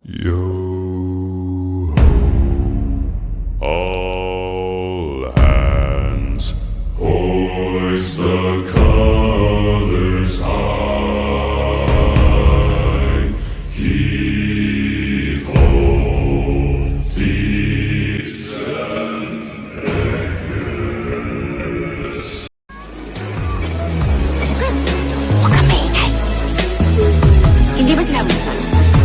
Yo ho, all hands, hoist the colors high, heave ho, thieves and beggars. Huwag ka maingay. Hindi ba sinabi mo?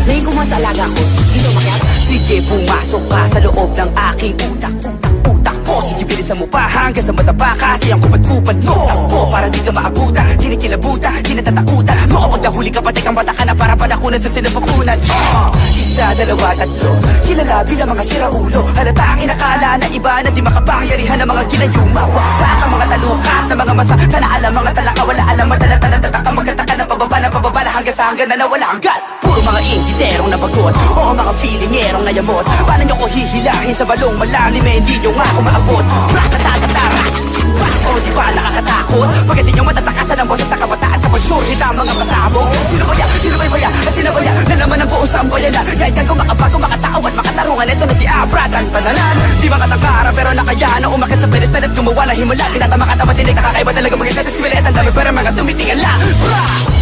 Ngayon kumuha sa alaga ko, dito umakyat. Sige, pumasok ka sa loob ng aking utak mo. Sige, bilisan mo pa hanggang sa mataba. Kasi ang kupad-kupad mo takbo para di ka maabuta, kinikilabuta, kinatatakutan. Kapag nahuli ka, pati kang bata ka na para panakunan sa sinapupunan. Isa, dalawa, tatlo, kilala bilang mga siraulo. Halata ang inakala na iba na di makapangyarihan ng mga ginayuma. Waksa ka mga talukat na mga masa. Sana alam mga talaka, wala alam, madala-tala, tataka, magkataka ng pababala hanggang sa hanggang na nawala hanggan. Puro mga inditerong nabagot, o mga feelingerong nayamot. Paano nyo ko hihilahin sa balong malalim, eh hindi nyo nga ako maabot. Ratatatara, o di ba nakakatakot? Pagkat di nyo matatakasan ang boses na kabataan kapag sure hit ang mga pasabog. Sino ba yan? Sino ba yan? At sino ba yan? Na naman ang buong sambayan na kahit kang makabago, makatao at makatarungan. Ito na si Abra, tantananan. Di makatangkara pero nakaya na umakit sa pedestal at gumawa na himala. Tinatama ka tamat, hindi kakakaiba talaga mag-isa sa skwilet. Ang dami pero mga tumitingala.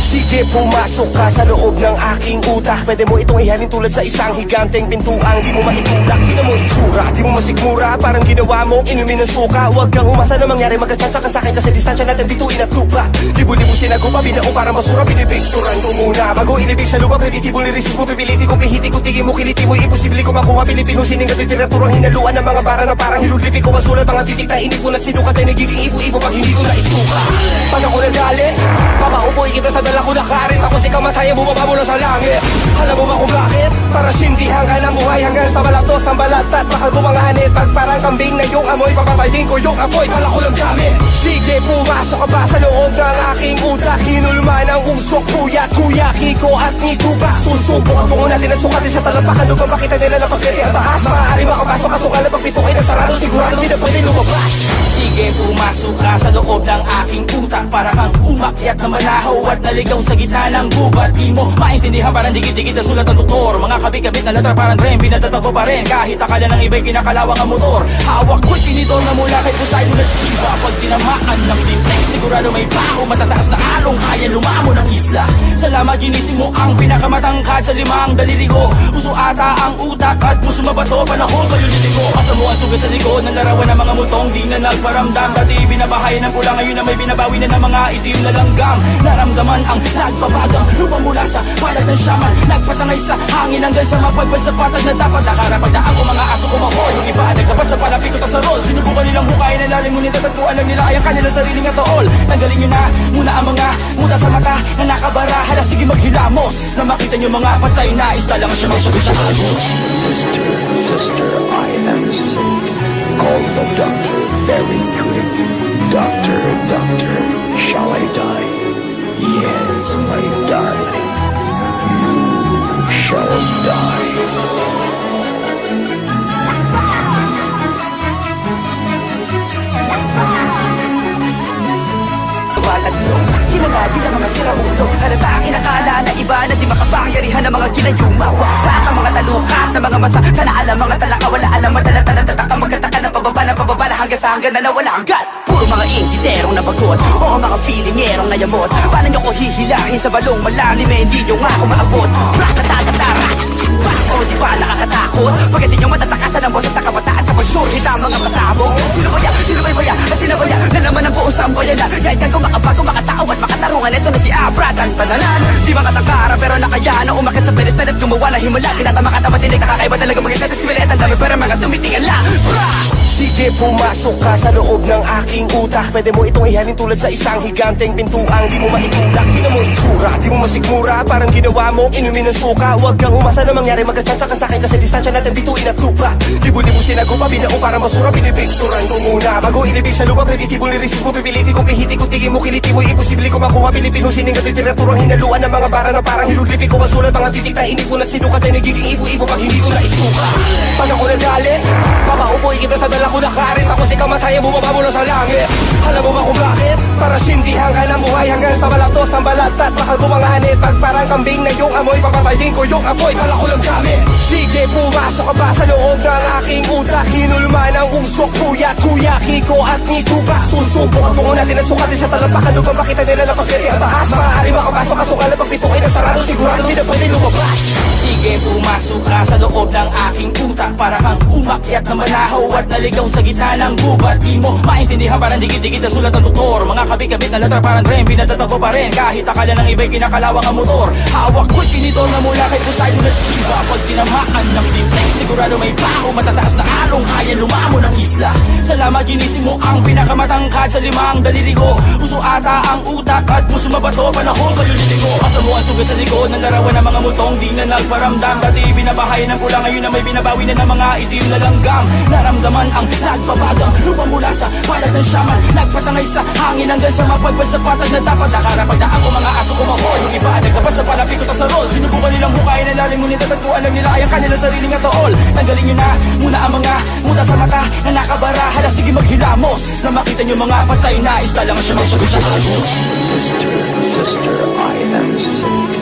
Sige, pumasok ka sa loob ng aking utak. Pwede mo itong ihalin tulad sa isang higanteng pintuang di mo maitulak. Di na mo itsura, di mo masigmura. Parang ginawa mong inumin ng suka. Huwag kang umasa na mangyari, magkachansa ka sa'kin. Kasi distansya natin bituin at lupa. Libo-libo sinagupa, binao parang basura. Pinipicturan ko muna bago ilibig sa lupa. Preditibong lirisip mo, pipiliti ko, pihiti ko, tigil mo, kiliti mo. Imposible ko makuha, Pilipino sining at literaturang hinaluan ng mga bara na parang hiluglipi ko. Masulat mga titik na inipon at sinukat ay nagiging ibo-ibo pag hindi ko naisuka. Pag ako nagalit, papaupoy kita sa dala ko na karin. Tapos ikaw mataya bumaba mula sa langit. Alam mo ba kung bakit? Para sindihan ka ng buhay hanggang sa balaktos ang balatat. Bakal bumanganit pag parang kambing na yung amoy. Papatayin ko yung apoy, pala ko lang gamit. Sige, pumasok ka ba sa loob ng aking utak? Hinulman ang usok, puyat, kuya, kiko at nituka. Susubok ang bungo natin at sukatin sa talampakan. Lupang makita nila na paskete ang taas. Maaari makapasok, kasukal na pagpito ay nagsarado. Sigurado di na pwede lumabas. Sige, pumasok ka sa loob ng aking utak. Para kang umakyat na manahaw at naligaw sa gitna ng gubat. Di mo maintindihan, parang digit-digit na sulat ng doktor. Mga kabit-kabit na letra parang tren, pinatatakbo pa rin kahit akala ng iba'y kinakalawang ang motor. Hawak ko'y tinidor na mula kay Pusay mo na siba. Pag tinamaan ng lintek, sigurado may baho. Matataas na along, kaya lumamo ng isla. Salamat, ginising mo ang pinakamatangkad sa limang daliri ko. Puso ata ang utak at puso mabato. Panahon kayo nitigo, asa mo ang sugat sa likod ng larawan ng mga mutong di na nagparamdam. Dati binabahay ng pula, ngayon na may binabawi na ng mga itim na langgam. Naramdaman ang nagbabagang lupa mula sa balat ng syaman. Nagpatangay sa hangin hanggang sa mapagpad sa patag na dapat nakarapagdaan ko mga aso kumahol. Yung iba naglabas na palapit ko sa rol. Sinubukan nilang bukayin ang lalim, ngunit natatagpuan lang nila ay ang kanilang sariling atool. Tanggalin nyo na muna ang mga muda sa mata na nakabara. Hala, sige maghilamos na makita nyo mga patay na isda lang siya magsabi-sabi. Sister, I am sick. Call the doctor very quick. Doctor, doctor, shall I die? Yes, my darling, you shall die. Kilala bilang mga siraulo. Halata ang inakala na iba na di makapangyarihan ng mga ginayuma. Waksa ka mga talukat na mga masa. Sana alam mga talaka, wala alam, madala-tala, tataka, magkataka ng pababala hanggang sa hanggan na nawala hanggan. Puro mga inditerong nabagot, o mga feelingerong nayamot. Paano nyo ko hihilahin sa balong malalim, eh hindi nyo nga ako maabot. Ratatatara, o di ba nakakatakot? Pagkat di nyo matatakasan ang boses na kabataan kapag sure hit ang mga pasabog. Sino ba yan? Sino ba yan? At sino ba yan? Na naman ang buong sambayan na kahit kang makabago, makatao at makatarungan. Ito na si Abra, tantananan. Di makatangkara pero nakaya na umakit sa pedestal at gumawa na himala. Tinatama ka tamat, hindi kakakaiba talaga mag-isa sa skwilet. Ang dami pero mga tumitingala. Sige, pumasok ka sa loob ng aking utak. Pwede mo itong ihalin tulad sa isang higanteng pintuang di mo maitulak. Di na mo itsura, di mo masigmura. Parang ginawa mong inumin ng suka. Huwag kang umasa na mangyari, magkachansa ka sa'kin. Kasi distansya natin bituin at lupa. Libo-libo sinagupa, binao parang basura. Pinipicturan ko muna bago ilibig sa lupa. Preditibong lirisip mo, pipiliti ko, pihiti ko, tigil mo, kiliti mo. Imposible ko makuha, Pilipino sining at literaturang hinaluan ng mga bara na parang hiluglipi ko. Masulat mga titik na inipon at sinukat ay nagiging ibo-ibo pag hindi ko naisuka. Pag ako nagalit, papaupoy kita sa dala ko na karin. Tapos ikaw mataya bumaba mula sa langit. Alam mo ba kung bakit? Para sindihan ka ng buhay hanggang sa balaktos ang balatat. Bakal bumanganit pag parang kambing na yung amoy. Papatayin ko yung apoy, pala ko lang gamit. Sige, pumasok ka ba sa loob ng aking utak? Hinulman ang usok, kuya, Kiko at ni Tuba. Susubok ang tungo natin at sukatin sa talampakan upang makita nila na pagkiri ang taas. Maaari makapasok kaso nga lang pagpitukin ang sarado, sigurado di na pwede lumabas. Sige, pumasok ka sa loob ng aking utak, para kang umakyat na manahaw at naligaw sa gitna ng gubat. Di mo maintindihan, parang digit-digit na sulat ng doktor. Mga kabit-kabit na letra parang tren, pinatatago pa rin kahit akala ng iba'y kinakalawang ang motor. Hawak ko'y tinidor na mula kay Poseidon at Shiva. Pag tinamaan ng limtek, sigurado may baho, matataas na along kaya lumamo ng isla. Salamat, ginising mo ang pinakamatangkad sa limang daliri ko. Puso ata ang utak at puso mabato, panahon pa yung ko. Asa mo ang sugat sa likod ng larawan ng mga mutong di na nagparamdam. Dati binabahay ng pula, ngayon na may binabawi na ng mga itim na langgam. Naramdaman ang nagbabagang lupa mula sa balat ng shaman. Nagpatangay sa hangin hanggang sa mapagpad sa patag na dapat nakarapagdaan ko mga aso kumahoy. Yung iba nagkabas na palapit ko sa rol. Sinubukan nilang bukayin na lalim, ngunit natagpuan lang nila ay ang kanilang sariling atool. Tanggalin nyo na muna ang mga muda sa mata na nakabara. Hala, sige maghilamos na makita nyo mga patay na isla lang siya. Sister, I am sick.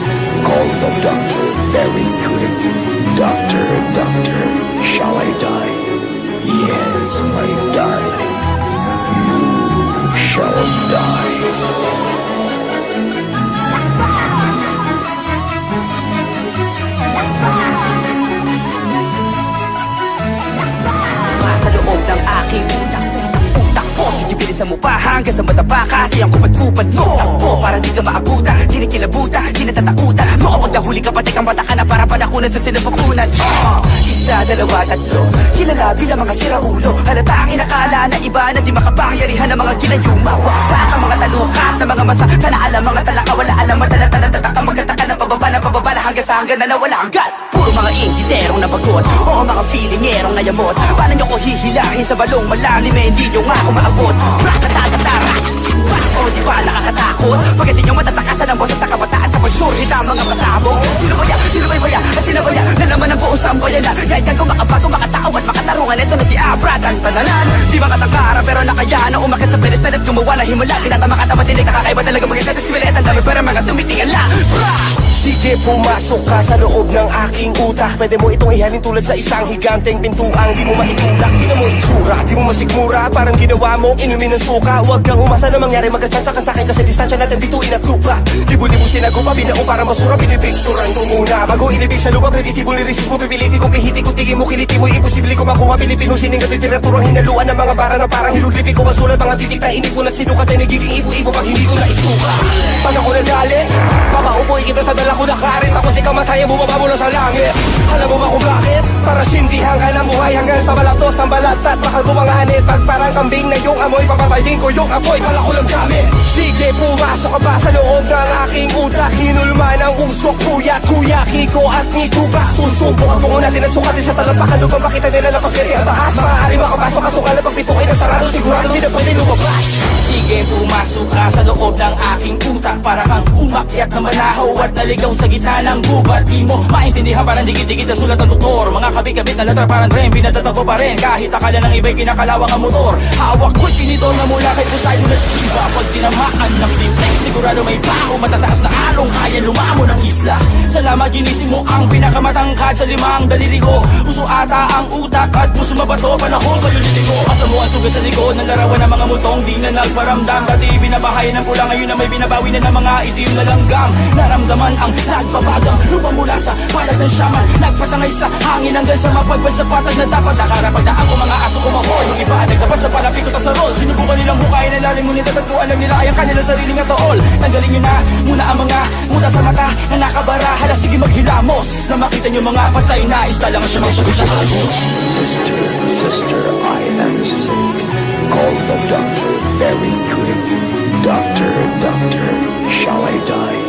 Call the doctor very quick. Doctor, shall I die? Yes, my darling. You shall die. Sa loob ng aking utak ko, sige bilisan mo pa hanggang sa mataba. Kasi ang kupad-kupad mo takbo para di ka maabutan, kinikilabutan, kinatatakutan. Makapag nahuli ka pati kang mata ka na para panakunan sa sinapapunan. Isa, dalawa, tatlo, kilala bilang mga siraulo. Halata ang inakala na iba na di makapangyarihan ng mga ginayuma. Waksa ka mga talukat na mga masa. Sana alam mga talaka, wala alam matala-tala tataka. Magkataka ng pababala hanggang sa hanggang na nawala ang gat. Puro mga ingiterong nabagot o mga feelingerong nayamot. Paano nyo ko hihilahin sa balong malalim eh, hindi nyo nga ako maabot. Rakatatara, o di ba nakakatakot? Pag hindi nyo matatakasan ang boses na kabataan, kapag sure hita ang mga pasabog. Sino ba yan? Sino ba'y baya? At sino ba yan? Na naman ang buong sambayan na kahit kang makabago, makatao at makatarungan. Ito na si Abrad ang tananan. Di makatangkara pero nakayaan na umakit sa pedestal at gumawa na himala. Kinatama ka tama tinig, nakakaiba talaga mag-isa sa skill. Ang dami pero mga tumitingan lang. Sige, pumasok ka sa loob ng aking utak. Pwede mo itong ihalin tulad sa isang higanteng pintuang di mo maitulak. Di na mo itsura, di mo masikmura. Parang ginawa mo, inumin ng suka. Huwag kang umasa na mangyari, magkachansa ka sa'kin. Kasi distansya natin bituin at lupa. Libo-libo sinagupa, binaong para masura. Pinipicturan ko muna bago inibig sa lupa. Predictable lyrics mo, pipiliti ko, plihiti ko. Tingin mo, kiliti mo, imposible ko makuha. Pilipino sining at literaturang hinaluan ng mga bara na parang hiluglipi ko. Masulat mga titik na inipon at sinukat ay nagiging ibo-ibo pag hindi ko na isuka. Pag ako nagalit, papaupoy kita sa dala ko na karit. Ako si kamatayan, bumaba mula sa langit. Alam mo ba kung bakit? Para sindihan ka ng buhay hanggang sa balaktos ang balatat. Bakal bumanganit, pag parang kambing na yung amoy. Papatayin ko yung apoy, pala ko lang gamit. Sige, pumasok ka ba sa loob ng aking utak? Hinulman ang usok, kuya, Kiko at ni Tuba. Susubok ang tungo natin at sukatin sa talampakan upang makita nila na pagkiri ang taas. Maaari makapasok kaso nga lang pagpitukin ang sarado, sigurado di na pwede lumabas. Sige, pumasok ka sa loob ng aking utak, para kang umakyat na manahaw at naligaw sa gitna ng gubat. Di mo maintindihan, parang digit-digit na sulat ng doktor. Mga kabit-kabit na letra parang tren, pinatatago pa rin kahit akala ng iba'y kinakalawang ang motor. Hawak ko'y tinidor na mula kay Poseidon at Shiva. Pag tinamaan ng limtek, sigurado may baho, matataas na along kaya lumamo ng isla. Salamat, ginising mo ang pinakamatangkad sa limang daliri ko. Puso ata ang utak at puso mabato, panahon pa yung ko. Asa mo ang sugat sa likod ng larawan ng mga mutong di na nagparamdam. Dati binabahay ng pula, ngayon na may binabawi na ng mga itim na langgam. Naramdaman ang nagbabagang lupa mula sa balat ng shaman. Nagpatangay sa hangin hanggang sa mapagpad sa patag na dapat nakarapagdaan ko mga aso kumahoy. Yung iba nagkabas na palapit ko sa rol. Sinubukan nilang bukayin na lalim, ngunit natagpuan lang nila ay ang kanilang sariling atool. Tanggalin nyo na muna ang mga muda sa mata na nakabara. Hala, sige maghilamos na makita nyo mga patay na isla lang siya. Sister, I am sick. Call the doctor very quick. Doctor, shall I die?